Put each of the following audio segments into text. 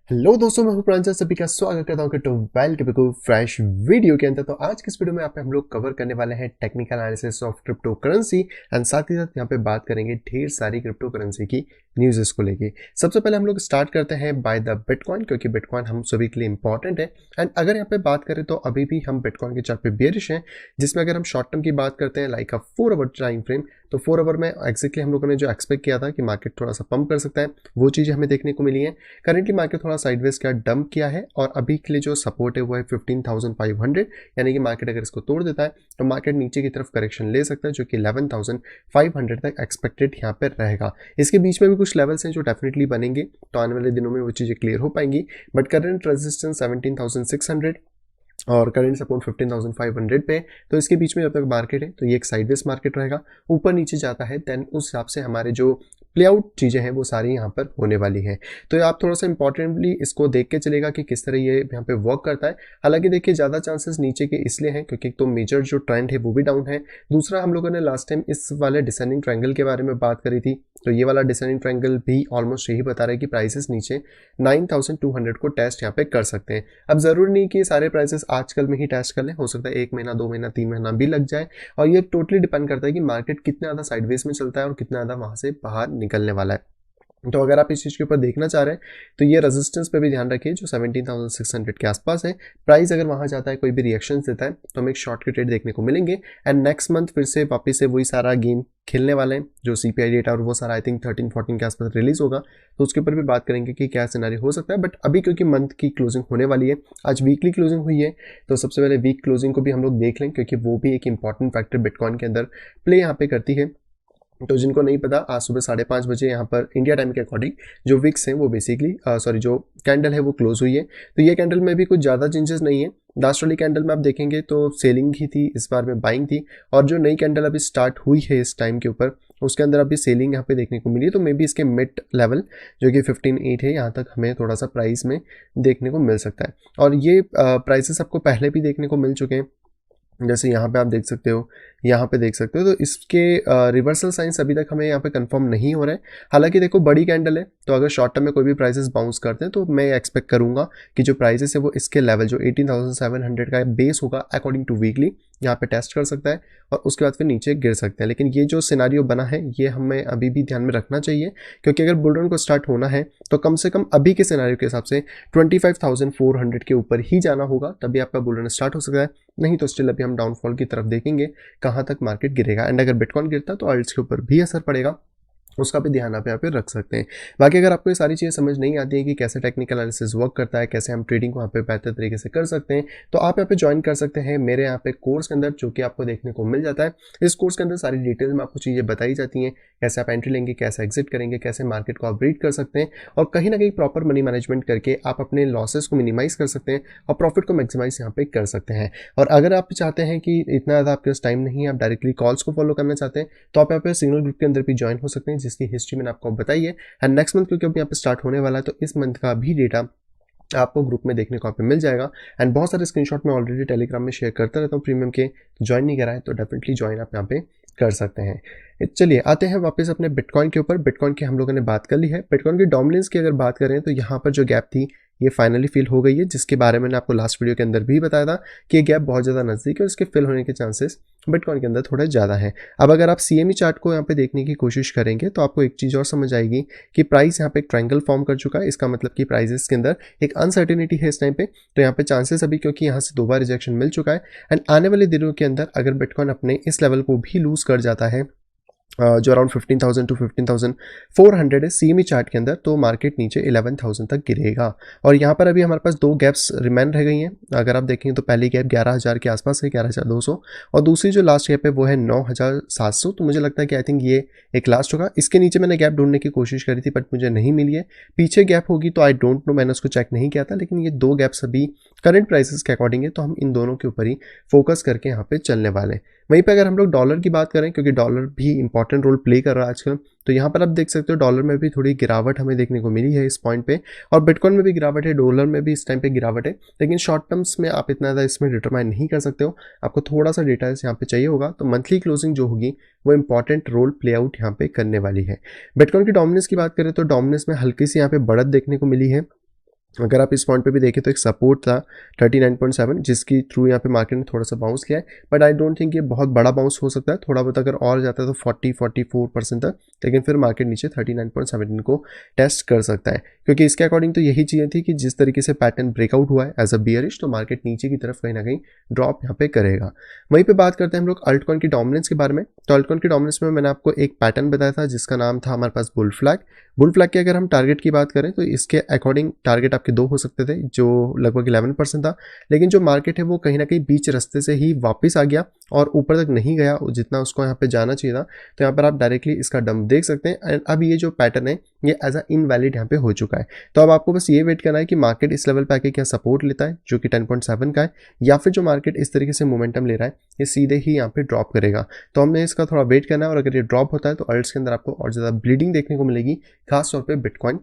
Hello दोस्तों, मैं हूं प्रांजल। सभी का स्वागत करता हूं कि वेलकम फ्रेश वीडियो के अंदर। तो आज की इस वीडियो में यहाँ पे हम लोग कवर करने वाले हैं technical analysis of crypto currency and साथ ही साथ यहाँ पे बात करेंगे ढेर सारी क्रिप्टो करेंसी की न्यूज़ को लेके। सबसे पहले हम लोग स्टार्ट करते हैं बाय द बिटकॉइन, क्योंकि बिटकॉइन हम सभी के लिए इंपॉर्टेंट है। एंड अगर यहाँ पे बात करें तो अभी भी हम बिटकॉइन के चार्ट पे बेयरिश हैं, जिसमें अगर हम शॉर्ट टर्म की बात करते हैं like a 4 hour time frame, तो 4 आवर में एक्जैक्टली हम लोगों ने जो एक्सपेक्ट किया था कि मार्केट थोड़ा सा पंप कर सकता है, वो चीज़ें हमें देखने को मिली है। करेंटली मार्केट थोड़ा साइडवेज का डंप किया है और अभी के लिए जो सपोर्ट है वो है 15,500, यानी कि मार्केट अगर इसको तोड़ देता है तो मार्केट नीचे की तरफ करेक्शन ले सकता है, जो कि 11,500 तक एक्सपेक्टेड यहाँ पर रहेगा। इसके बीच में भी कुछ लेवल्स हैं जो डेफिनेटली बनेंगे, तो आने वाले दिनों में वो चीज़ें क्लियर हो पाएंगी। बट करंट रेजिस्टेंस 17,600 और करंट सपोर्ट 15,500 पे, तो इसके बीच में जब तक मार्केट है तो ये एक साइडवेज मार्केट रहेगा। ऊपर नीचे जाता है देन उस हिसाब से हमारे जो प्ले आउट चीज़ें हैं वो सारी यहाँ पर होने वाली हैं। तो आप थोड़ा सा इंपॉर्टेंटली इसको देख के चलेगा कि किस तरह ये यहाँ पे वर्क करता है। हालांकि देखिए ज़्यादा चांसेस नीचे के इसलिए हैं क्योंकि तो मेजर जो ट्रेंड है वो भी डाउन है। दूसरा, हम लोगों ने लास्ट टाइम इस वाले डिसेंडिंग ट्रायंगल के बारे में बात करी थी, तो ये वाला डिसेंडिंग ट्रायंगल भी ऑलमोस्ट यही बता रहा है कि प्राइसेस नीचे 9,200 को टेस्ट यहाँ पे कर सकते हैं। अब ज़रूरी नहीं कि सारे प्राइसेस आजकल में ही टेस्ट कर लें, हो सकता है 1 महीना 2 महीना 3 महीना भी लग जाए, और ये टोटली डिपेंड करता है कि मार्केट कितना ज़्यादा साइडवेज में चलता है और कितना ज़्यादा वहाँ से बाहर निकलने वाला है। तो अगर आप इस चीज़ के ऊपर देखना चाह रहे हैं तो ये रेजिस्टेंस पे भी ध्यान रखिए जो 17,600 के आसपास है। प्राइस अगर वहाँ जाता है, कोई भी रिएक्शन देता है, तो हमें एक शॉर्ट के ट्रेड देखने को मिलेंगे। एंड नेक्स्ट मंथ फिर से वापस से वही सारा गेम खेलने वाले हैं, जो सीपीआई डेटा और वो सारा आई थिंक 13-14 के आसपास रिलीज होगा, तो उसके ऊपर भी बात करेंगे कि क्या सिनेरियो हो सकता है। बट अभी क्योंकि मंथ की क्लोजिंग होने वाली है, आज वीकली क्लोजिंग हुई है, तो सबसे पहले वीक क्लोजिंग को भी हम लोग देख लें, क्योंकि वो भी एक इंपॉर्टेंट फैक्टर बिटकॉइन के अंदर प्ले यहाँ पे करती है। तो जिनको नहीं पता, आज सुबह 5:30 बजे यहाँ पर इंडिया टाइम के अकॉर्डिंग जो विक्स हैं वो बेसिकली जो कैंडल है वो क्लोज हुई है। तो ये कैंडल में भी कुछ ज़्यादा चेंजेस नहीं है। लास्ट वाली कैंडल में आप देखेंगे तो सेलिंग ही थी, इस बार में बाइंग थी, और जो नई कैंडल अभी स्टार्ट हुई है इस टाइम के ऊपर, उसके अंदर अभी सेलिंग यहाँ पे देखने को मिली है। तो मे बी इसके मिड लेवल जो कि 15.8 है, यहाँ तक हमें थोड़ा सा प्राइस में देखने को मिल सकता है। और ये प्राइसेस आपको पहले भी देखने को मिल चुके हैं, जैसे यहाँ पे आप देख सकते हो, यहाँ पे देख सकते हो। तो इसके रिवर्सल साइंस अभी तक हमें यहाँ पे कंफर्म नहीं हो रहा है। हालांकि देखो बड़ी कैंडल है, तो अगर शॉर्ट टर्म में कोई भी प्राइसेस बाउंस करते हैं तो मैं एक्सपेक्ट करूंगा कि जो प्राइसेस है वो इसके लेवल जो 18,700 का बेस होगा अकॉर्डिंग टू वीकली, यहाँ पे टेस्ट कर सकता है और उसके बाद फिर नीचे गिर सकते हैं। लेकिन ये जो सिनारियो बना है ये हमें अभी भी ध्यान में रखना चाहिए, क्योंकि अगर बुल रन को स्टार्ट होना है तो कम से कम अभी के सिनारियो के हिसाब से 25,400 के ऊपर ही जाना होगा, तभी आपका बुल रन स्टार्ट हो सकता है। नहीं तो स्टिल अभी हम डाउनफॉल की तरफ देखेंगे, कहाँ तक मार्केट गिरेगा। एंड अगर बिटकॉइन गिरता है तो अल्ट्स के ऊपर भी असर पड़ेगा, उसका भी ध्यान आप यहाँ पे रख सकते हैं। बाकी अगर आपको ये सारी चीज़ें समझ नहीं आती है कि कैसे टेक्निकल एनालिसिस वर्क करता है, कैसे हम ट्रेडिंग को यहाँ पे बेहतर तरीके से कर सकते हैं, तो आप यहाँ पे ज्वाइन कर सकते हैं मेरे यहाँ पे कोर्स के अंदर, जो कि आपको देखने को मिल जाता है। इस कोर्स के अंदर सारी डिटेल में आपको चीज़ें बताई जाती हैं, कैसे आप एंट्री लेंगे, कैसे एग्जिट करेंगे, कैसे मार्केट को आप रीड कर सकते हैं, और कहीं ना कहीं प्रॉपर मनी मैनेजमेंट करके आप अपने लॉसेस को मिनिमाइज कर सकते हैं और प्रॉफिट को मैक्सिमाइज यहाँ पे कर सकते हैं। और अगर आप चाहते हैं कि इतना ज़्यादा आपके पास टाइम नहीं है, आप डायरेक्टली कॉल्स को फॉलो करना चाहते हैं, तो आप यहाँ पे सिग्नल ग्रुप के अंदर भी ज्वाइन हो सकते हैं, जिसकी हिस्ट्री मैंने आपको बताइए। एंड नेक्स्ट मंथ क्योंकि अभी यहाँ पे स्टार्ट होने वाला है, तो इस मंथ का भी डेटा आपको ग्रुप में देखने को यहाँ पे मिल जाएगा। एंड बहुत सारे स्क्रीनशॉट मैं ऑलरेडी टेलीग्राम में शेयर करता रहता हूँ प्रीमियम के, ज्वाइन नहीं करा है तो डेफिनेटली ज्वाइन आप यहाँ पे कर सकते हैं। चलिए आते हैं वापस अपने बिटकॉइन के ऊपर। बिटकॉइन की हम लोगों ने बात कर ली है। बिटकॉइन की डोमिनेंस की अगर बात करें तो यहाँ पर जो गैप थी ये फाइनली फिल हो गई है, जिसके बारे में मैंने आपको लास्ट वीडियो के अंदर भी बताया था कि ये गैप बहुत ज़्यादा नज़दीक है और इसके फिल होने के चांसेस बिटकॉइन के अंदर थोड़े ज़्यादा है। अब अगर आप सीएमई चार्ट को यहाँ पे देखने की कोशिश करेंगे तो आपको एक चीज़ और समझ आएगी कि प्राइस यहाँ पे एक ट्रायंगल फॉर्म कर चुका है। इसका मतलब कि प्राइसेस के अंदर एक अनसर्टेनिटी है इस टाइम पे, तो यहाँ पे चांसेस अभी, क्योंकि यहाँ से 2 बार रिजेक्शन मिल चुका है, एंड आने वाले दिनों के अंदर अगर बिटकॉइन अपने इस लेवल को भी लूज कर जाता है जो अराउंड 15,000 टू 15,400 है सीएमई चार्ट के अंदर, तो मार्केट नीचे 11,000 तक गिरेगा। और यहाँ पर अभी हमारे पास 2 गैप्स रिमेन रह गई हैं। अगर आप देखेंगे तो पहली गैप 11,000 के आसपास है, 11,200, और दूसरी जो लास्ट गैप है वो है 9,700। तो मुझे लगता है कि आई थिंक ये एक लास्ट होगा। इसके नीचे मैंने गैप ढूंढने की कोशिश करी थी बट मुझे नहीं मिली है। पीछे गैप होगी तो आई डोंट नो, मैंने उसको चेक नहीं किया था, लेकिन ये 2 गैप्स अभी करंट प्राइसेस के अकॉर्डिंग है, तो हम इन दोनों के ऊपर ही फोकस करके यहाँ पे चलने वाले हैं। वहीं पे अगर हम लोग डॉलर की बात करें, क्योंकि डॉलर भी इंपॉर्टेंट रोल प्ले कर रहा है आजकल, तो यहाँ पर आप देख सकते हो डॉलर में भी थोड़ी गिरावट हमें देखने को मिली है इस पॉइंट पे, और बिटकॉइन में भी गिरावट है, डॉलर में भी इस टाइम पे गिरावट है। लेकिन शॉर्ट टर्म्स में आप इतना ज़्यादा इसमें डिटरमाइन नहीं कर सकते हो, आपको थोड़ा सा डेटा यहाँ पे चाहिए होगा। तो मंथली क्लोजिंग जो होगी वो इंपॉर्टेंट रोल प्ले आउट यहाँ पे करने वाली है। बिटकॉइन की डोमिनेंस की बात करें तो डोमिनेंस में हल्की सी यहाँ पे बढ़त देखने को मिली है। अगर आप इस पॉइंट पे भी देखें तो एक सपोर्ट था 39.7 जिसकी थ्रू यहाँ पे मार्केट ने थोड़ा सा बाउंस किया है, बट आई डोंट थिंक ये बहुत बड़ा बाउंस हो सकता है। थोड़ा बहुत अगर और जाता है तो 44% तक, लेकिन फिर मार्केट नीचे 39.17 को टेस्ट कर सकता है, क्योंकि इसके अकॉर्डिंग तो यही चीज़ें थी कि जिस तरीके से पैटर्न ब्रेकआउट हुआ है एज अ बियरिश, तो मार्केट नीचे की तरफ कहीं ना कहीं ड्रॉप यहाँ पे करेगा। वहीं पे बात करते हैं हम लोग अल्टकॉइन की डोमिनेंस के बारे में। तो अल्टकॉइन की डोमिनेंस में मैंने आपको एक पैटर्न बताया था जिसका नाम था हमारे पास बुल फ्लैग। बुल फ्लैग के अगर हम टारगेट की बात करें तो इसके अकॉर्डिंग टारगेट आपके दो हो सकते थे, जो लगभग 11% था, लेकिन जो मार्केट है वो कहीं ना कहीं बीच रास्ते से ही वापस आ गया और ऊपर तक नहीं गया जितना उसको यहाँ पे जाना चाहिए था। तो यहाँ पर आप डायरेक्टली इसका डंप देख सकते हैं। एंड अब ये जो पैटर्न है ये एज अ इनवैलिड यहाँ पे हो चुका है। तो अब आपको बस ये वेट करना है कि मार्केट इस लेवल पे आके क्या सपोर्ट लेता है जो कि 10.7 का है, या फिर जो मार्केट इस तरीके से मोमेंटम ले रहा है ये सीधे ही यहाँ पे ड्रॉप करेगा। तो हमने इसका थोड़ा वेट करना है, और अगर ये ड्रॉप होता है तो अल्ट्स के अंदर आपको और ज़्यादा ब्लीडिंग देखने को मिलेगी, खासतौर पर बिटकॉइन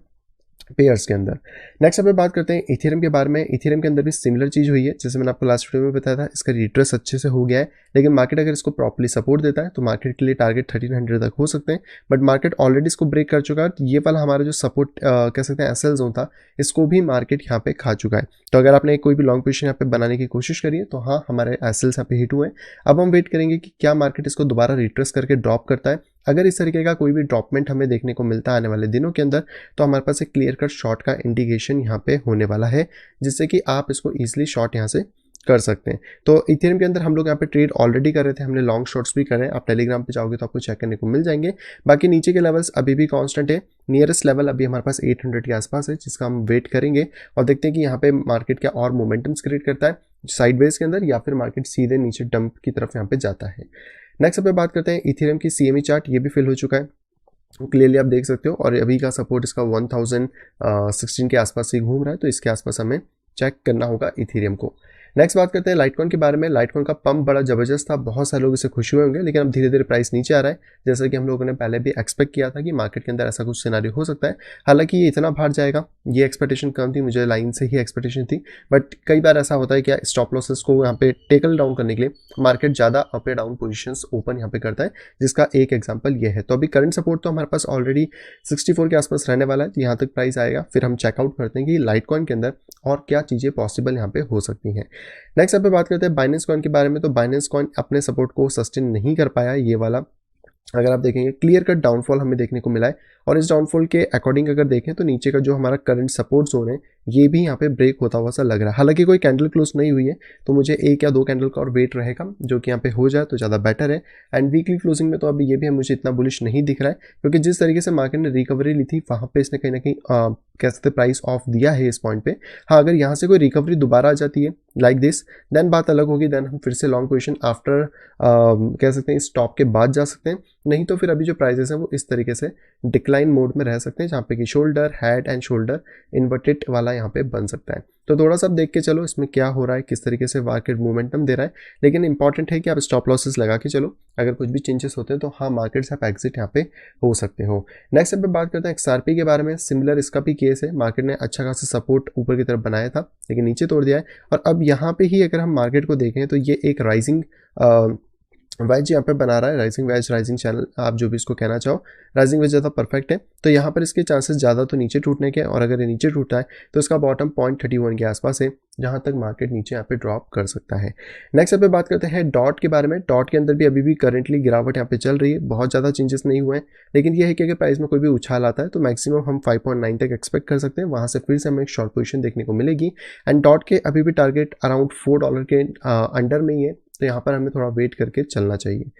पेयर्स के अंदर। नेक्स्ट अपन बात करते हैं इथेरियम के बारे में। इथेरियम के अंदर भी सिमिलर चीज़ हुई है, जैसे मैंने आपको लास्ट वीडियो में बताया था, इसका रिट्रेस अच्छे से हो गया है, लेकिन मार्केट अगर इसको प्रॉपर्ली सपोर्ट देता है तो मार्केट के लिए टारगेट 1300 तक हो सकते हैं, बट मार्केट ऑलरेडी इसको ब्रेक कर चुका है। तो ये वाला हमारा जो सपोर्ट कह सकते हैं एसएल जोन था, इसको भी मार्केट यहाँ पे खा चुका है। तो अगर आपने कोई भी लॉन्ग पोजीशन यहाँ पे बनाने की कोशिश करी है तो हाँ, हमारे एसएल्स यहाँ पे हिट हुए हैं। अब हम वेट करेंगे कि क्या मार्केट इसको दोबारा रिट्रेस करके ड्रॉप करता है। अगर इस तरीके का कोई भी ड्रॉपमेंट हमें देखने को मिलता है आने वाले दिनों के अंदर, तो हमारे पास एक क्लियर कट शॉर्ट का इंडिकेशन यहाँ पे होने वाला है, जिससे कि आप इसको ईजिली शॉर्ट यहाँ से कर सकते हैं। तो इथेरियम के अंदर हम लोग यहाँ पे ट्रेड ऑलरेडी कर रहे थे, हमने लॉन्ग शॉर्ट्स भी करे हैं। आप टेलीग्राम पे जाओगे तो आपको चेक करने को मिल जाएंगे। बाकी नीचे के लेवल्स अभी भी कांस्टेंट है। नियरेस्ट लेवल अभी हमारे पास 800 के आसपास है, जिसका हम वेट करेंगे और देखते हैं कि यहाँ पे मार्केट क्या और मोमेंटम्स क्रिएट करता है साइडवेज के अंदर, या फिर मार्केट सीधे नीचे डंप की तरफ यहाँ पे जाता है। नेक्स्ट पे बात करते हैं इथेरियम की सीएमई चार्ट। ये भी फिल हो चुका है, क्लियरली आप देख सकते हो, और अभी का सपोर्ट इसका 1016 के आसपास ही घूम रहा है, तो इसके आसपास हमें चेक करना होगा इथेरियम को। नेक्स्ट बात करते हैं लाइटकॉइन के बारे में। लाइटकॉइन का पंप बड़ा जबरदस्त था, बहुत सारे लोग इसे खुश हुए होंगे, लेकिन अब धीरे धीरे प्राइस नीचे आ रहा है, जैसा कि हम लोगों ने पहले भी एक्सपेक्ट किया था कि मार्केट के अंदर ऐसा कुछ सिनारियो हो सकता है। हालांकि ये इतना बाहर जाएगा ये एक्सपेक्टेशन कम थी, मुझे लाइन से ही एक्सपेक्टेशन थी, बट कई बार ऐसा होता है कि स्टॉप लॉसेस को यहाँ पे टेकल डाउन करने के लिए मार्केट ज़्यादा अप या डाउन पोजिशन ओपन यहाँ पे करता है, जिसका एक एग्जाम्पल ये है। तो अभी करंट सपोर्ट तो हमारे पास ऑलरेडी 64 के आसपास रहने वाला है, यहाँ तक प्राइस आएगा, फिर हम चेकआउट करते हैं कि लाइटकॉइन के अंदर और क्या चीज़ें पॉसिबल यहाँ पे हो सकती हैं। नेक्स्ट यहाँ पे बात करते हैं बाइनेंस कॉइन के बारे में। तो बाइनेंस कॉइन अपने सपोर्ट को सस्टेन नहीं कर पाया, ये वाला अगर आप देखेंगे क्लियर कट डाउनफॉल हमें देखने को मिला है, और इस डाउनफॉल के अकॉर्डिंग अगर देखें तो नीचे का जो हमारा करंट सपोर्ट जोन है ये भी यहाँ पे ब्रेक होता हुआ सा लग रहा है। हालांकि कोई कैंडल क्लोज नहीं हुई है, तो मुझे एक या दो कैंडल का और वेट रहेगा, जो कि यहाँ पे हो जाए तो ज़्यादा बेटर है। एंड वीकली क्लोजिंग में तो अभी ये भी मुझे इतना बुलिश नहीं दिख रहा है, क्योंकि जिस तरीके से मार्केट ने रिकवरी ली थी वहाँ पे इसने कहीं ना कहीं कह सकते प्राइस ऑफ दिया है इस पॉइंट पे। हाँ, अगर यहाँ से कोई रिकवरी दोबारा आ जाती है लाइक दिस, देन बात अलग होगी, देन हम फिर से लॉन्ग पोजीशन आफ्टर कह सकते हैं स्टॉप के बाद जा सकते हैं। नहीं तो फिर अभी जो प्राइसेस हैं वो इस तरीके से डिक्लाइन मोड में रह सकते हैं, जहाँ पे कि shoulder, head and shoulder inverted वाला यहाँ पे बन सकता है। तो थोड़ा सा देख के चलो इसमें क्या हो रहा है, किस तरीके से मार्केट मोमेंटम दे रहा है, लेकिन इंपॉर्टेंट है कि आप स्टॉप लॉसेस लगा के चलो, अगर कुछ भी चेंजेस होते हैं तो हाँ मार्केट से आप एग्जिट यहाँ पे हो सकते हो। नेक्स्ट पे बात करते हैं एक्सआरपी के बारे में। सिमिलर इसका भी केस है, मार्केट ने अच्छा खासा सपोर्ट ऊपर की तरफ बनाया था लेकिन नीचे तोड़ दिया है, और अब यहाँ पे ही अगर हम मार्केट को देखें तो ये एक राइजिंग वेज यहाँ पे बना रहा है, राइजिंग वेज, राइजिंग चैनल, आप जो भी इसको कहना चाहो, राइजिंग वेज ज़्यादा परफेक्ट है। तो यहाँ पर इसके चांसेस ज़्यादा तो नीचे टूटने के, और अगर ये नीचे टूटता है तो इसका बॉटम 0.31 के आसपास है, जहाँ तक मार्केट नीचे यहाँ पे ड्रॉप कर सकता है। नेक्स्ट यहाँ पे बात करते हैं डॉट के बारे में। डॉट के अंदर भी अभी भी करेंटली गिरावट यहाँ पे चल रही है, बहुत ज़्यादा चेंजेस नहीं हुए हैं, लेकिन ये है कि अगर प्राइस में कोई भी उछाल आता है तो मैक्सिमम हम 5.9 तक एक्सपेक्ट कर सकते हैं, वहाँ से फिर से हमें एक शॉर्ट पोजीशन देखने को मिलेगी। एंड डॉट के अभी भी टारगेट अराउंड $4 के अंडर में ही है, तो यहाँ पर हमें थोड़ा वेट करके चलना चाहिए।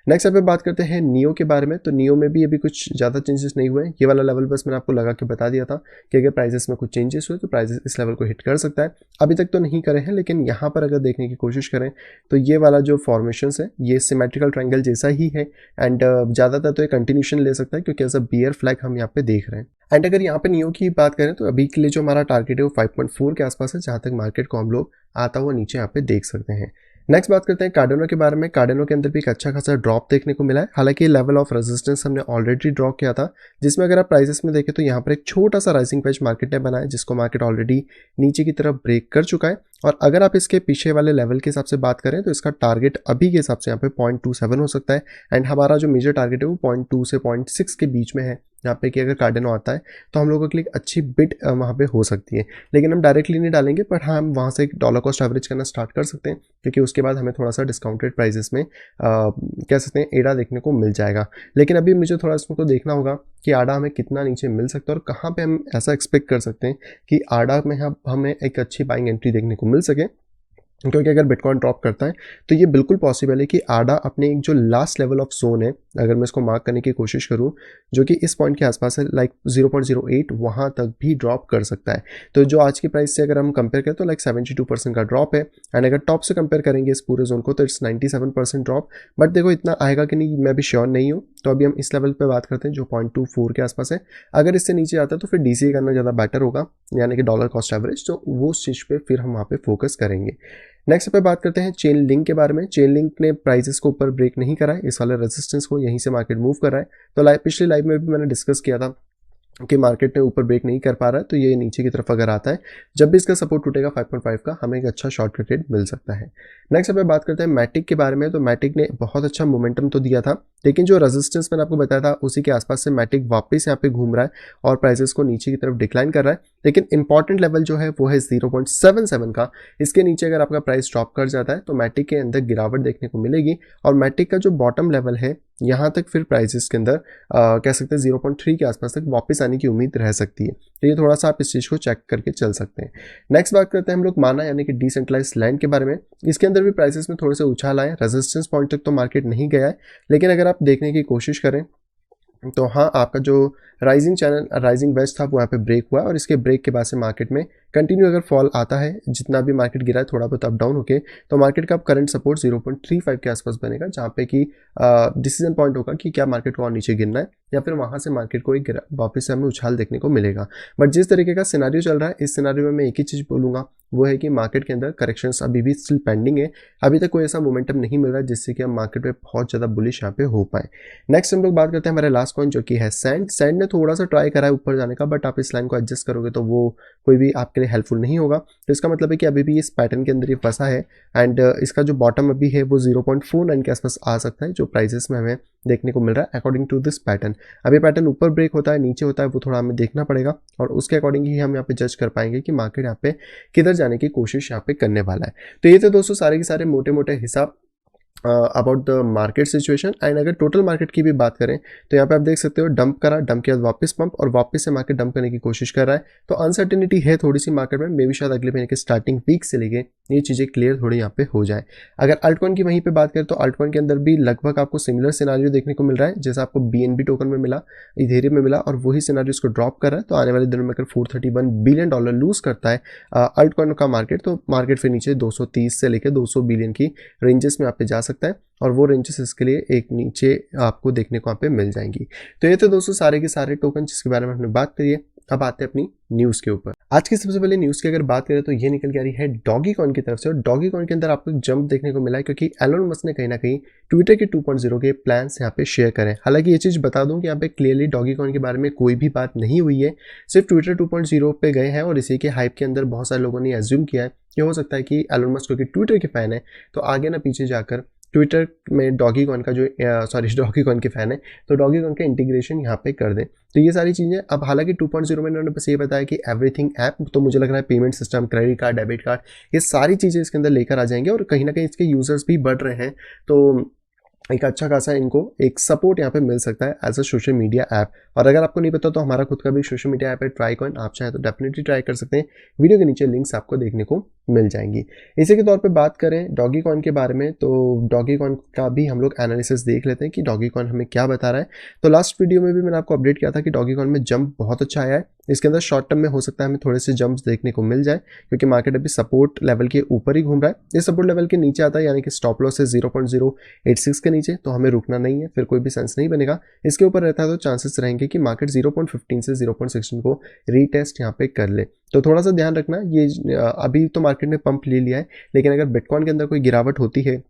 नेक्स्ट यहाँ पे बात करते हैं नियो के बारे में। तो नियो में भी अभी कुछ ज़्यादा चेंजेस नहीं हुए, ये वाला लेवल बस मैंने आपको लगा के बता दिया था कि अगर प्राइसेस में कुछ चेंजेस हुए तो प्राइसेस इस लेवल को हिट कर सकता है। अभी तक तो नहीं करे हैं, लेकिन यहाँ पर अगर देखने की कोशिश करें तो ये वाला जो फॉर्मेशन है ये सिमेट्रिकल ट्रायंगल जैसा ही है, एंड ज़्यादातर तो ये कंटिन्यूशन ले सकता है, क्योंकि एज अ बियर फ्लैग हम यहाँ पे देख रहे हैं। एंड अगर यहाँ पे नियो की बात करें तो अभी के लिए जो हमारा टारगेट है वो 5.4 के आसपास है, जहाँ तक मार्केट को हम लोग आता हुआ नीचे यहाँ पे देख सकते हैं। नेक्स्ट बात करते हैं कार्डेनो के बारे में। कार्डेनो के अंदर भी एक अच्छा खासा ड्रॉप देखने को मिला है, हालांकि लेवल ऑफ रेजिस्टेंस हमने ऑलरेडी ड्रॉ किया था, जिसमें अगर आप प्राइसेस में देखें तो यहाँ पर एक छोटा सा राइजिंग वेज मार्केट ने बनाया, जिसको मार्केट ऑलरेडी नीचे की तरफ ब्रेक कर चुका है, और अगर आप इसके पीछे वाले लेवल के हिसाब से बात करें तो इसका टारगेट अभी के हिसाब से यहाँ पे 0.27 हो सकता है, एंड हमारा जो मेजर टारगेट है वो 0.2 से 0.6 के बीच में है, यहाँ पे कि अगर कार्डिनो आता है तो हम लोगों के लिए एक अच्छी बिट वहाँ पे हो सकती है। लेकिन हम डायरेक्टली नहीं डालेंगे, बट हाँ हम वहाँ से एक डॉलर कॉस्ट एवरेज करना स्टार्ट कर सकते हैं, क्योंकि उसके बाद हमें थोड़ा सा डिस्काउंटेड प्राइसेस में कह सकते हैं एडा देखने को मिल जाएगा। लेकिन अभी मुझे थोड़ा इसमें को देखना होगा कि आडा हमें कितना नीचे मिल सकता है और कहाँ पे हम ऐसा एक्सपेक्ट कर सकते हैं कि आडा में हमें एक अच्छी बाइंग एंट्री देखने को मिल सके। क्योंकि अगर बिटकॉइन ड्रॉप करता है तो ये बिल्कुल पॉसिबल है कि आडा अपने एक जो लास्ट लेवल ऑफ जोन है, अगर मैं इसको मार्क करने की कोशिश करूं, जो कि इस पॉइंट के आसपास है लाइक 0.08, वहां तक भी ड्रॉप कर सकता है। तो जो आज की प्राइस से अगर हम कंपेयर करें तो लाइक 72% का ड्रॉप है, एंड अगर टॉप से कंपेयर करेंगे इस पूरे जोन को तो इट्स 97% ड्रॉप। बट देखो इतना आएगा कि नहीं मैं भी श्योर नहीं हूँ, तो अभी हम इस लेवल पर बात करते हैं जो 0.24 के आसपास है। अगर इससे नीचे आता है तो फिर डीसीए करना ज़्यादा बेटर होगा, यानी कि डॉलर कॉस्ट एवरेज, तो वो उस चीज़ पे फिर हम वहाँ पे फोकस करेंगे। नेक्स्ट पे बात करते हैं चेन लिंक के बारे में। चेन लिंक ने प्राइसेस को ऊपर ब्रेक नहीं करा है, इस वाले रेजिस्टेंस को यहीं से मार्केट मूव कर रहा है। तो पिछली लाइव में भी मैंने डिस्कस किया था कि मार्केट ने ऊपर ब्रेक नहीं कर पा रहा है, तो ये नीचे की तरफ अगर आता है, जब भी इसका सपोर्ट टूटेगा 5.5 का, हमें एक अच्छा शॉर्ट ट्रेड मिल सकता है। नेक्स्ट पे बात करते हैं मैटिक के बारे में। तो मैटिक ने बहुत अच्छा मोमेंटम तो दिया था, लेकिन जो रेजिस्टेंस मैंने आपको बताया था उसी के आसपास से मैटिक वापस यहाँ पे घूम रहा है और प्राइसेस को नीचे की तरफ डिक्लाइन कर रहा है। लेकिन इंपॉर्टेंट लेवल जो है वो है 0.77 का। इसके नीचे अगर आपका प्राइस ड्रॉप कर जाता है तो मैटिक के अंदर गिरावट देखने को मिलेगी, और मैटिक का जो बॉटम लेवल है यहाँ तक फिर प्राइसेस के अंदर कह सकते हैं 0.3 के आसपास तक वापस आने की उम्मीद रह सकती है। तो ये थोड़ा सा आप इस चीज़ को चेक करके चल सकते हैं। नेक्स्ट बात करते हैं हम लोग माना यानी कि डिसेंट्रलाइज लैंड के बारे में। इसके अंदर भी प्राइसेस में थोड़े से उछाल आए, रेजिस्टेंस पॉइंट तक तो मार्केट नहीं गया है, लेकिन अगर आप देखने की कोशिश करें तो हाँ आपका जो राइजिंग वेज था वो यहाँ पे ब्रेक हुआ, और इसके ब्रेक के बाद से मार्केट में कंटिन्यू अगर फॉल आता है, जितना भी मार्केट गिरा है थोड़ा बहुत अप डाउन होके, तो मार्केट का करंट सपोर्ट 0.35 के आसपास बनेगा, जहाँ पे कि डिसीजन पॉइंट होगा कि क्या मार्केट को और नीचे गिरना है या फिर वहाँ से मार्केट को एक वापस से हमें उछाल देखने को मिलेगा। बट जिस तरीके का सिनारियो चल रहा है, इस सिनारियो में मैं एक ही चीज़ बोलूँगा, वो है कि मार्केट के अंदर करेक्शंस अभी भी स्टिल पेंडिंग है। अभी तक कोई ऐसा मोमेंटम नहीं मिल रहा है जिससे कि हम मार्केट पे बहुत ज़्यादा बुलिश यहाँ पे हो पाए। नेक्स्ट हम लोग बात करते हैं हमारे लास्ट कॉइन जो कि है सैंड। सैंड ने थोड़ा सा ट्राई करा है ऊपर जाने का, बट आप इस लाइन को एडजस्ट करोगे तो वो कोई भी आपके लिए हेल्पफुल नहीं होगा। तो इसका मतलब है कि अभी भी इस पैटर्न के अंदर ये फंसा है, एंड इसका जो बॉटम अभी है वो 0.49 के आसपास आ सकता है, जो प्राइसेस में हमें देखने को मिल रहा है अकॉर्डिंग टू दिस पैटर्न। अभी पैटर्न ऊपर ब्रेक होता है नीचे होता है वो थोड़ा हमें देखना पड़ेगा, और उसके अकॉर्डिंग ही हम यहाँ पे जज कर पाएंगे कि मार्केट यहाँ पे किधर जाने की कोशिश यहाँ पे करने वाला है। तो ये थे दोस्तों सारे के सारे मोटे मोटे हिसाब about the market situation. And अगर टोटल मार्केट की भी बात करें तो यहाँ पे आप देख सकते हो डंप करा, डंप के बाद वापस पंप, और वापस से मार्केट डंप करने की कोशिश कर रहा है। तो अनसर्टेनिटी है थोड़ी सी मार्केट में, मे भी शायद अगले महीने के स्टार्टिंग वीक से लेके ये चीज़ें क्लियर थोड़ी यहाँ पे हो जाए। अगर अल्टकॉइन की वहीं पे बात करें तो अल्टकॉइन के अंदर भी लगभग आपको सिमिलर सिनारियो देखने को मिल रहा है, जैसा आपको BNB टोकन में मिला, इथेरियम में मिला, और वही सिनारियो इसको ड्रॉप कर रहा है। तो आने वाले दिनों में अगर $431 बिलियन लूज करता है अल्टकॉइन का मार्केट, तो मार्केट फिर नीचे 230 से लेकर 200 बिलियन की रेंजेस में यहाँ पे जा सकता है, और वो रेंजेस इसके लिए एक नीचे आपको देखने को यहाँ पे मिल जाएंगी। तो ये तो दोस्तों सारे के सारे टोकन जिसके बारे में हमने बात करी है। अब आते हैं अपनी न्यूज़ के ऊपर। आज की सबसे पहले न्यूज़ की अगर बात करें तो ये निकल के आ रही है डॉगी कॉइन की तरफ से, और डॉगी कॉइन के अंदर आपको एक जंप देखने को मिला है, क्योंकि एलोन मस्क ने कहीं ना कहीं ट्विटर के 2.0 के प्लान्स यहाँ पे शेयर करें। हालांकि ये चीज़ बता दूं कि यहाँ पे क्लियरली डॉगी कॉइन के बारे में कोई भी बात नहीं हुई है, सिर्फ ट्विटर 2.0 पे गए हैं, और इसी के हाइप के अंदर बहुत सारे लोगों ने एज्यूम किया है कि हो सकता है कि एलोन मस्क क्योंकि ट्विटर के फैन है तो आगे ना पीछे जाकर ट्विटर में डॉगी कॉइन का जो डॉगी कॉइन के फैन है तो डॉगी कॉइन का इंटीग्रेशन यहाँ पे कर दें। तो ये सारी चीज़ें अब हालांकि 2.0 में इन्होंने बस ये बताया कि एवरीथिंग ऐप, तो मुझे लग रहा है payment system, credit card, debit card, ये सारी चीज़ें इसके अंदर लेकर आ जाएंगे, और कहीं ना कहीं इसके यूजर्स भी बढ़ रहे हैं, तो एक अच्छा खासा इनको एक सपोर्ट यहाँ पे मिल सकता है as a social media app. और अगर आपको नहीं पता तो हमारा खुद का भी सोशल मीडिया ऐप है ट्राईकॉइन, आप चाहें तो डेफिनेटली ट्राई कर सकते हैं। वीडियो के नीचे लिंक्स आपको देखने को मिल जाएंगी। इसी के तौर पे बात करें डॉगी कॉइन के बारे में, तो डॉगी कॉइन का भी हम लोग एनालिसिस देख लेते हैं कि डॉगी कॉइन हमें क्या बता रहा है। तो लास्ट वीडियो में भी मैंने आपको अपडेट किया था कि डॉगी कॉइन में जंप बहुत अच्छा आया है। इसके अंदर शॉर्ट टर्म में हो सकता है हमें थोड़े से जंप्स देखने को मिल जाए, क्योंकि मार्केट अभी सपोर्ट लेवल के ऊपर ही घूम रहा है। ये सपोर्ट लेवल के नीचे आता है, यानी कि स्टॉप लॉस है 0.086 के नीचे, तो हमें रुकना नहीं है, फिर कोई भी सेंस नहीं बनेगा। इसके ऊपर रहता है तो चांसेस रहेंगे कि मार्केट 0.15 से 0.16 को रीटेस्ट यहाँ पे कर ले। तो थोड़ा सा ध्यान रखना, ये अभी तो मार्केट ने पंप ले लिया है, लेकिन अगर बिटकॉइन के अंदर कोई गिरावट होती है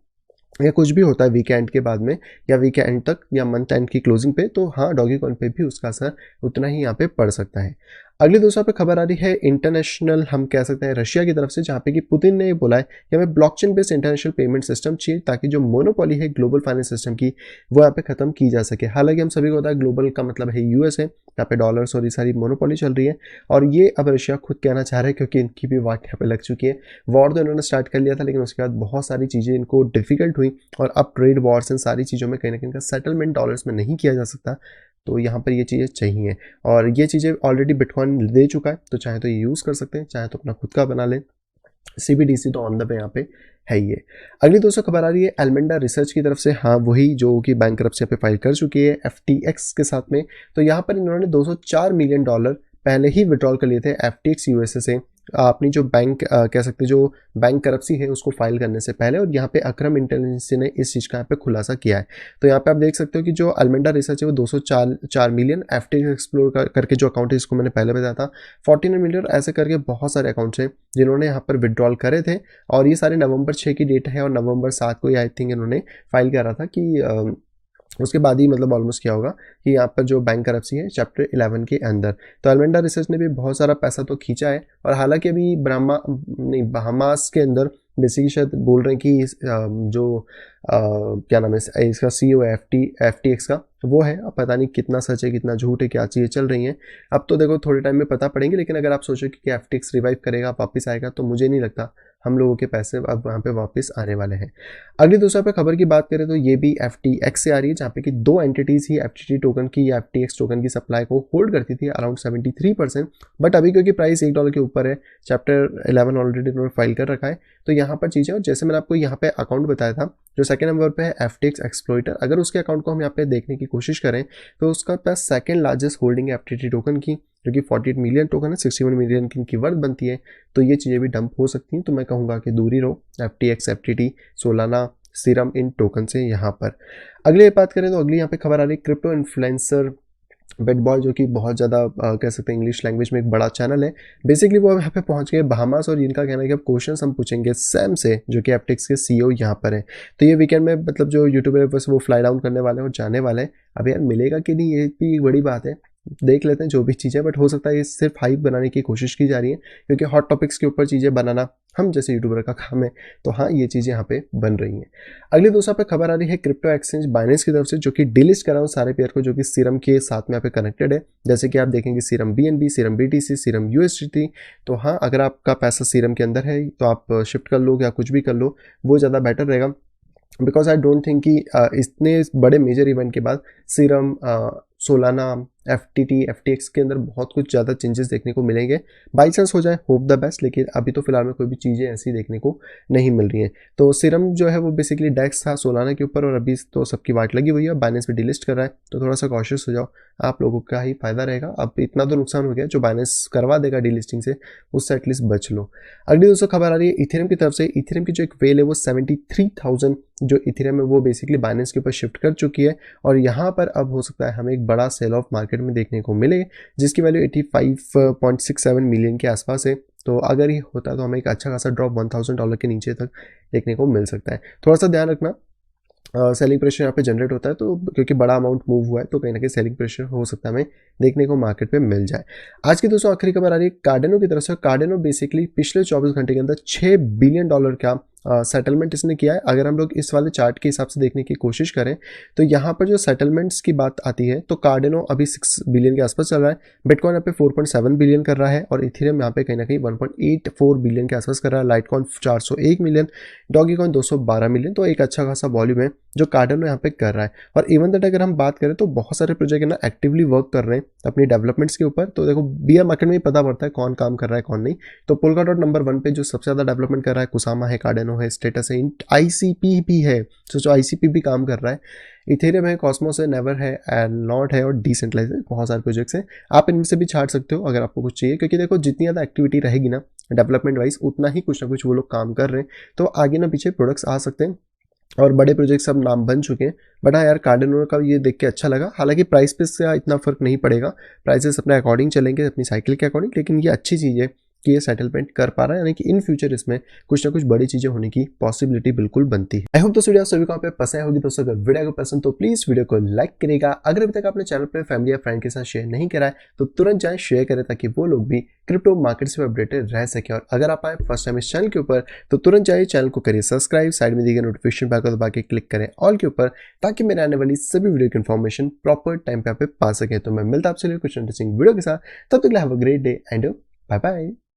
या कुछ भी होता है वीकेंड के बाद में या वीकेंड तक या मंथ एंड की क्लोजिंग पे, तो हाँ डॉगी कॉइन पे भी उसका असर उतना ही यहाँ पे पड़ सकता है। अगली दोस्तों पे खबर आ रही है इंटरनेशनल, हम कह सकते हैं रशिया की तरफ से, जहाँ पे कि पुतिन ने ये बोला है कि हमें blockchain based international payment system चाहिए ताकि जो मोनोपोली है ग्लोबल फाइनेंस सिस्टम की वो यहाँ पे खत्म की जा सके। हालांकि हम सभी को पता है ग्लोबल का मतलब है यूएस है, यहाँ पे डॉलर्स और ये सारी मोनोपोली चल रही है और ये अब रशिया खुद कहना चाह रहे हैं क्योंकि इनकी भी वाट यहाँ पे लग चुकी है। वॉर तो इन्होंने स्टार्ट कर लिया था लेकिन उसके बाद बहुत सारी चीज़ें इनको डिफिकल्ट हुई और अब ट्रेड वॉर्स इन सारी चीज़ों में कहीं ना कहीं का सेटलमेंट डॉलर्स में नहीं किया जा सकता, तो यहाँ पर ये चीज़ें चाहिए और ये चीज़ें ऑलरेडी बिटकॉइन दे चुका है, तो चाहे तो ये यूज़ कर सकते हैं, चाहे तो अपना खुद का बना लें। CBDC तो ऑन द वे यहाँ पे है ही है। अगली दोस्तों खबर आ रही है एलमेंडा रिसर्च की तरफ से, हाँ वही जो कि बैंकरप्सी पे फाइल कर चुकी है FTX के साथ में। तो यहाँ पर इन्होंने $204 मिलियन पहले ही विड्रॉल कर लिए थे FTX USA से अपनी जो बैंक कह सकते जो बैंक करप्सी है उसको फाइल करने से पहले, और यहाँ पे अक्रम इंटेलिजेंस ने इस चीज़ का यहाँ पे खुलासा किया है। तो यहाँ पे आप देख सकते हो कि जो अल्मेंडा रिसर्च है वो 204 मिलियन, FTX एक्सप्लोर करके जो अकाउंट है इसको मैंने पहले बताया था 49 मिलियन, ऐसे करके बहुत सारे अकाउंट्स हैं जिन्होंने यहाँ पर विड्रॉल करे थे और ये सारे नवंबर 6 की डेट है और नवंबर 7 को आई थिंक इन्होंने फाइल करा था कि उसके बाद ही मतलब ऑलमोस्ट क्या होगा कि यहाँ पर जो बैंक करप्सी है चैप्टर 11 के अंदर। तो अल्मेंडा रिसर्च ने भी बहुत सारा पैसा तो खींचा है और हालांकि अभी बहामास के अंदर बेसिकली शायद बोल रहे हैं कि जो क्या नाम है इसका CEO है FTX का वो है, अब पता नहीं कितना सच है कितना झूठ है, क्या चीज़ें चल रही हैं अब तो देखो थोड़े टाइम में पता पड़ेंगे। लेकिन अगर आप सोचो कि FTX रिवाइव करेगा वापस आएगा तो मुझे नहीं लगता हम लोगों के पैसे अब वहाँ पे वापस आने वाले हैं। अगली दूसरा पे खबर की बात करें तो ये भी FTX से आ रही है जहाँ पे कि दो एंटिटीज़ ही FTT टोकन की या FTX टोकन की सप्लाई को होल्ड करती थी अराउंड 73%, बट अभी क्योंकि प्राइस $1 के ऊपर है, चैप्टर 11 ऑलरेडी इन्होंने फाइल कर रखा है, तो यहाँ पर चीज़ें और जैसे मैंने आपको यहाँ पे अकाउंट बताया था जो सेकंड नंबर पे है FTX एक्सप्लॉइटर, अगर उसके अकाउंट को हम यहाँ पे देखने की कोशिश करें तो उसका पास सेकंड लार्जेस्ट होल्डिंग है FTT टोकन की जो कि 48 मिलियन टोकन है, 61 मिलियन की इनकी वर्थ बनती है, तो ये चीज़ें भी डंप हो सकती हैं। तो मैं कहूँगा कि दूरी रहो FTX FTT सोलाना सीरम इन टोकन से। यहाँ पर अगली बात करें तो अगली यहाँ पे खबर आ रही है क्रिप्टो इन्फ्लुएंसर बेटबॉय जो कि बहुत ज़्यादा कह सकते हैं इंग्लिश लैंग्वेज में एक बड़ा चैनल है। बेसिकली वो यहाँ पे पहुँच गए बहामास और इनका कहना है कि अब क्वेश्चन हम पूछेंगे सैम से जो कि FTX के CEO यहाँ पर है। तो ये वीकेंड में मतलब जो यूट्यूबर है बस वो फ्लाई डाउन करने वाले हैं और जाने वाले हैं। अब यार मिलेगा कि नहीं ये भी एक बड़ी बात है, देख लेते हैं जो भी चीज़ें, बट हो सकता है ये सिर्फ हाइप बनाने की कोशिश की जा रही है क्योंकि हॉट टॉपिक्स के ऊपर चीज़ें बनाना हम जैसे यूट्यूबर का काम है, तो हाँ ये चीज़ें यहाँ पे बन रही हैं। अगली दूसरा पे खबर आ रही है क्रिप्टो एक्सचेंज बाइनेंस की तरफ से जो कि डिलिस्ट करा हूँ सारे पेयर को जो कि सीरम के साथ में यहाँ पे कनेक्टेड है। जैसे कि आप देखेंगे serum BNB, serum BTC, serum USDT। तो हाँ अगर आपका पैसा सीरम के अंदर है तो आप शिफ्ट कर लो या कुछ भी कर लो, वो ज़्यादा बेटर रहेगा बिकॉज आई डोंट थिंक कि इतने बड़े मेजर इवेंट के बाद सीरम सोलाना FTT FTX के अंदर बहुत कुछ ज़्यादा चेंजेस देखने को मिलेंगे। बाई चांस हो जाए होप द बेस्ट, लेकिन अभी तो फिलहाल में कोई भी चीज़ें ऐसी देखने को नहीं मिल रही हैं। तो सीरम जो है वो बेसिकली डेक्स था सोलाना के ऊपर और अभी तो सबकी वाट लगी हुई है, बाइनेंस भी डिलिस्ट कर रहा है, तो थोड़ा सा कॉशियस हो जाओ, आप लोगों का ही फायदा रहेगा। अब इतना तो नुकसान हो गया जो बाइनेंस करवा देगा डिलिस्टिंग से, उससे एटलीस्ट बच लो। अगली दोस्तों खबर आ रही है इथेरियम की तरफ से। इथेरियम की जो एक वेल है वो 73,000 जो इथेरियम है वो बेसिकली बाइनेंस के ऊपर शिफ्ट कर चुकी है और यहाँ पर अब हो सकता है हमें एक बड़ा सेल ऑफ मार्केट में देखने को मिले जिसकी वैल्यू 85.67 मिलियन के आसपास है। तो अगर ये होता है तो हमें एक अच्छा खासा ड्रॉप $1,000 के नीचे तक देखने को मिल सकता है। थोड़ा सा ध्यान रखना सेलिंग प्रेशर यहाँ पे जनरेट होता है, तो क्योंकि बड़ा अमाउंट मूव हुआ है तो कहीं ना कहीं सेलिंग प्रेशर हो सकता है हमें देखने को मार्केट पे मिल जाए। आज की दोस्तों आखिरी खबर आ रही है कार्डेनो की तरफ से। कार्डेनो बेसिकली पिछले 24 घंटे के अंदर $6 बिलियन का सेटलमेंट इसने किया है। अगर हम लोग इस वाले चार्ट के हिसाब से देखने की कोशिश करें तो यहाँ पर जो सेटलमेंट्स की बात आती है तो कार्डेनो अभी 6 बिलियन के आसपास चल रहा है, बिटकॉइन यहाँ पे 4.7 बिलियन कर रहा है और इथेरियम यहाँ पे कहीं ना कहीं 1.84 बिलियन के आसपास कर रहा है, लाइटकॉइन 401 मिलियन, डॉगीकॉइन 212 मिलियन। तो एक अच्छा खासा वॉल्यूम है जो कार्डेनो यहाँ पे कर रहा है। और इवन दैट अगर हम बात करें तो बहुत सारे प्रोजेक्ट है ना एक्टिवली वर्क कर रहे हैं अपनी डेवलपमेंट्स के ऊपर। तो देखो बियर मार्केट में ही पता पड़ता है कौन काम कर रहा है कौन नहीं। तो पोल्काडॉट नंबर 1 पे जो सबसे ज़्यादा डेवलपमेंट कर रहा है कुसामा है, कार्डेनो है, स्टेटस है, ICP भी है, सोचो ICP भी काम कर रहा है, इथेरियम है, कॉस्मोस है, नेवर है, एंड नॉट है और डिसेंट्रलाइज है। बहुत सारे प्रोजेक्ट्स हैं, आप इनमें से भी छाट सकते हो अगर आपको कुछ चाहिए, क्योंकि देखो जितनी ज़्यादा एक्टिविटी रहेगी ना डेवलपमेंट वाइज उतना ही कुछ ना कुछ वो लोग काम कर रहे हैं, तो आगे ना पीछे प्रोडक्ट्स आ सकते हैं और बड़े प्रोजेक्ट सब नाम बन चुके हैं। बट हाँ यार कार्डेनो का ये देख के अच्छा लगा। हालांकि प्राइस पे से इतना फर्क नहीं पड़ेगा, प्राइसेस अपने अकॉर्डिंग चलेंगे अपनी साइकिल के अकॉर्डिंग, लेकिन ये अच्छी चीज़ है कि ये सेटलमेंट कर पा रहा है, यानी कि इन फ्यूचर इसमें कुछ ना कुछ बड़ी चीजें होने की पॉसिबिलिटी बिल्कुल बनती है। आई होप दोस्तों वीडियो सभी को पे पसंद होगी। दोस्तों अगर वीडियो को पसंद तो प्लीज वीडियो को लाइक करेगा। अगर अभी तक आपने चैनल पर फैमिली या फ्रेंड के साथ शेयर नहीं करा है तो तुरंत जाए शेयर करें, ताकि वो लोग भी क्रिप्टो मार्केट से अपडेटेड रह सके। और अगर आप आए फर्स्ट टाइम इस चैनल के ऊपर तो तुरंत जाइए चैनल को करिए सब्सक्राइब, साइड में दिए गए नोटिफिकेशन बेल को दबा के क्लिक करें ऑल के ऊपर, ताकि मेरे आने वाली सभी वीडियो की इन्फॉर्मेशन प्रॉपर टाइम पे आप पा सके। तो मैं मिलता आपसे कुछ इंटरेस्टिंग वीडियो के साथ, तब तक have a great day and bye bye.